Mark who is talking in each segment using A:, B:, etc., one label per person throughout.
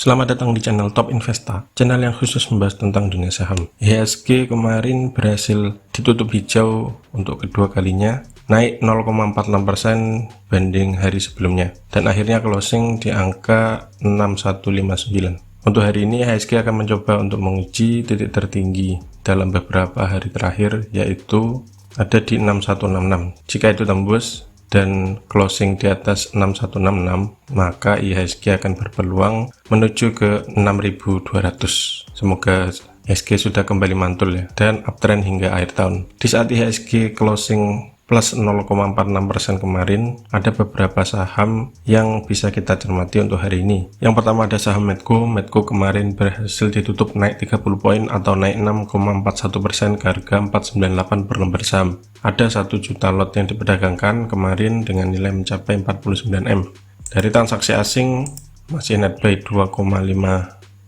A: Selamat datang di channel Top Investa, channel yang khusus membahas tentang dunia saham. IHSG kemarin berhasil ditutup hijau untuk kedua kalinya, naik 0,46% banding hari sebelumnya, dan akhirnya closing di angka 6159. Untuk hari ini IHSG akan mencoba untuk menguji titik tertinggi dalam beberapa hari terakhir, yaitu ada di 6166. Jika itu tembus dan closing di atas 6166, maka IHSG akan berpeluang menuju ke 6200. Semoga IHSG sudah kembali mantul ya, dan uptrend hingga akhir tahun. Di saat IHSG closing plus 0,46% kemarin, ada beberapa saham yang bisa kita cermati untuk hari ini. Yang pertama ada saham Medco. Medco kemarin berhasil ditutup naik 30 poin atau naik 6,41% ke harga 498 per lembar saham. Ada 1 juta lot yang diperdagangkan kemarin dengan nilai mencapai 49 M. Dari transaksi asing masih net buy 2,5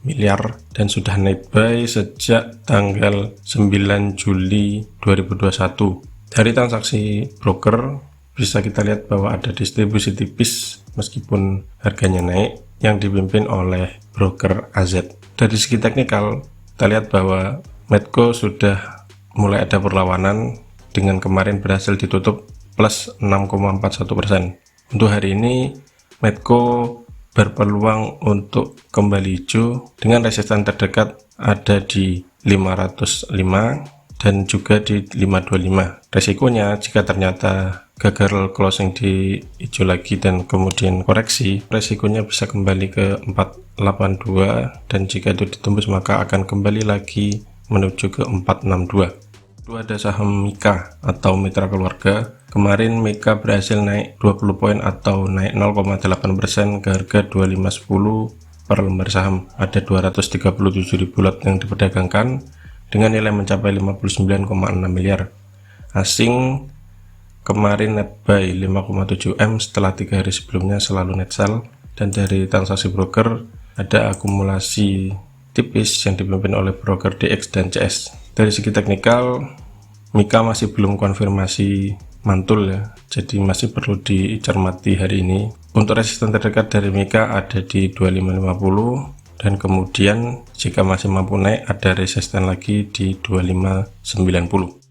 A: miliar dan sudah net buy sejak tanggal 9 Juli 2021. Dari transaksi broker bisa kita lihat bahwa ada distribusi tipis meskipun harganya naik yang dipimpin oleh broker AZ. Dari segi teknikal kita lihat bahwa Medco sudah mulai ada perlawanan dengan kemarin berhasil ditutup plus 6,41%. Untuk hari ini Medco berpeluang untuk kembali hijau dengan resisten terdekat ada di 505 dan juga di 525. Resikonya jika ternyata gagal closing di hijau lagi dan kemudian koreksi, resikonya bisa kembali ke 482, dan jika itu ditembus maka akan kembali lagi menuju ke 462. Itu ada saham Mika atau mitra keluarga. Kemarin Mika berhasil naik 20 poin atau naik 0,8% ke harga 2510 per lembar saham. Ada 237.000 lot yang diperdagangkan dengan nilai mencapai 59,6 miliar. Asing kemarin net buy 5,7 M setelah 3 hari sebelumnya selalu net sell, dan dari transaksi broker ada akumulasi tipis yang dipimpin oleh broker DX dan CS. Dari segi teknikal Mika masih belum konfirmasi mantul ya, jadi masih perlu dicermati hari ini. Untuk resisten terdekat dari Mika ada di 2550, dan kemudian jika masih mampu naik ada resisten lagi di 2590.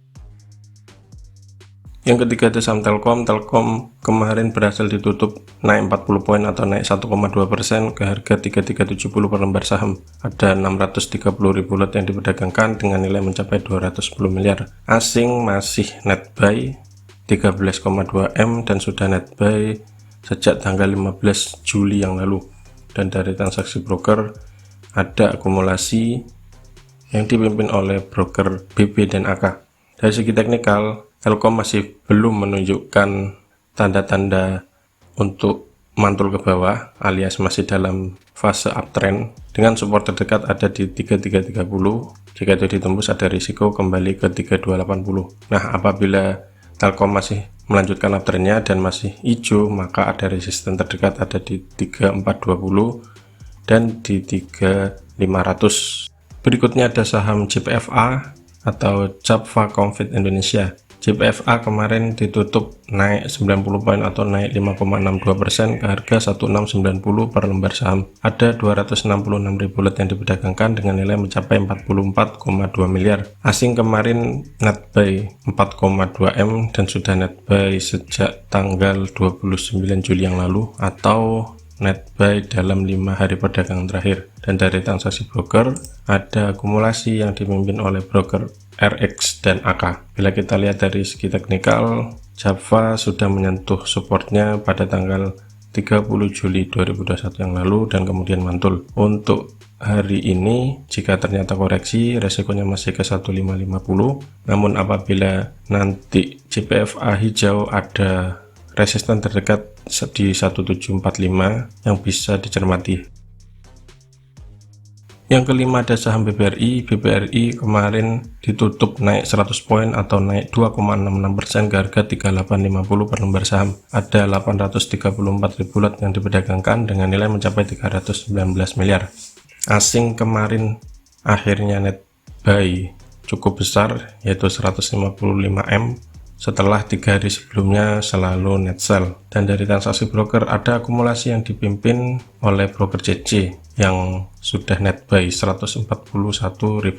A: Yang ketiga ada saham Telkom. Telkom kemarin berhasil ditutup naik 40 poin atau naik 1,2% ke harga 3370 per lembar saham. Ada 630.000 lot yang diperdagangkan dengan nilai mencapai 210 miliar. Asing masih net buy 13,2 M dan sudah net buy sejak tanggal 15 Juli yang lalu. Dan dari transaksi broker ada akumulasi yang dipimpin oleh broker BB dan AK. Dari segi teknikal, Telkom masih belum menunjukkan tanda-tanda untuk mantul ke bawah alias masih dalam fase uptrend dengan support terdekat ada di 3330. Jika itu ditembus ada risiko kembali ke 3280. Nah, apabila Telkom masih melanjutkan uptrendnya dan masih hijau, maka ada resisten terdekat ada di 3420 dan di 3500. Berikutnya ada saham JPFA atau Java Confit Indonesia. JPFA kemarin ditutup naik 90 poin atau naik 5,62% ke harga 1690 per lembar saham. Ada 266.000 lot yang diperdagangkan dengan nilai mencapai 44,2 miliar. Asing kemarin net buy 4,2 M dan sudah net buy sejak tanggal 29 Juli yang lalu atau net buy dalam 5 hari perdagangan terakhir. Dan dari transaksi broker ada akumulasi yang dipimpin oleh broker RX dan AK. Bila kita lihat dari segi teknikal, Java sudah menyentuh supportnya pada tanggal 30 Juli 2021 yang lalu dan kemudian mantul. Untuk hari ini jika ternyata koreksi resikonya masih ke 1550, namun apabila nanti JPFA hijau ada resisten terdekat di 1745 yang bisa dicermati. Yang kelima ada saham BBRI. BBRI kemarin ditutup naik 100 poin atau naik 2,66% ke harga 3850 per lembar saham. Ada 834.000 lot yang diperdagangkan dengan nilai mencapai 319 miliar. Asing kemarin akhirnya net buy cukup besar yaitu 155 M setelah 3 hari sebelumnya selalu net sell. Dan dari transaksi broker ada akumulasi yang dipimpin oleh broker CC. yang sudah net buy 141.000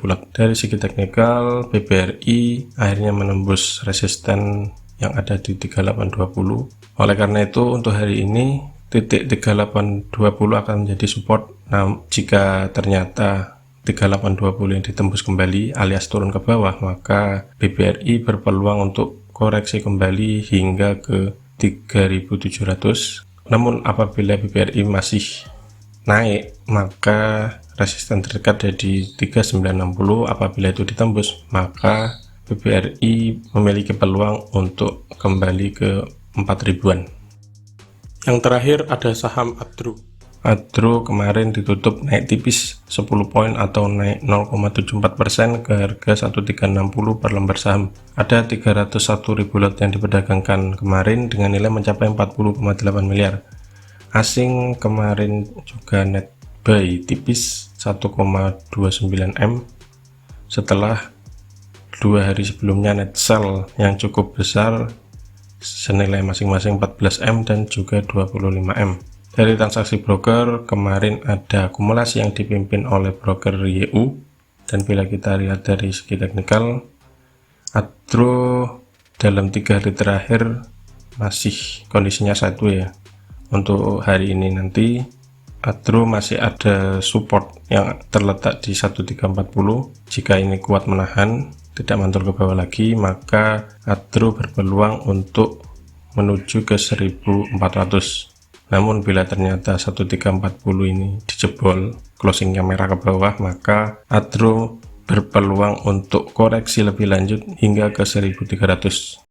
A: lot. Dari segi teknikal, BBRI akhirnya menembus resisten yang ada di 3820. Oleh karena itu untuk hari ini titik 3820 akan menjadi support. Nah, jika ternyata 3820 yang ditembus kembali alias turun ke bawah, maka BBRI berpeluang untuk koreksi kembali hingga ke 3700. Namun apabila BBRI masih naik, maka resisten terdekat ada di 3960. Apabila itu ditembus, maka BBRI memiliki peluang untuk kembali ke 4000-an. Yang terakhir ada saham Adro. Adro kemarin ditutup naik tipis 10 poin atau naik 0,74% ke harga 1360 per lembar saham. Ada 301.000 lot yang diperdagangkan kemarin dengan nilai mencapai 40,8 miliar. Asing kemarin juga net buy tipis 1,29 M setelah 2 hari sebelumnya net sell yang cukup besar senilai masing-masing 14 M dan juga 25 M. Dari transaksi broker kemarin ada akumulasi yang dipimpin oleh broker YU, dan bila kita lihat dari segi teknikal, Adro dalam 3 hari terakhir masih kondisinya sideways ya. Untuk hari ini nanti Adro masih ada support yang terletak di 1340. Jika ini kuat menahan, tidak mantul ke bawah lagi, maka Adro berpeluang untuk menuju ke 1400. Namun bila ternyata 1340 ini dijebol, closingnya merah ke bawah, maka Adro berpeluang untuk koreksi lebih lanjut hingga ke 1300.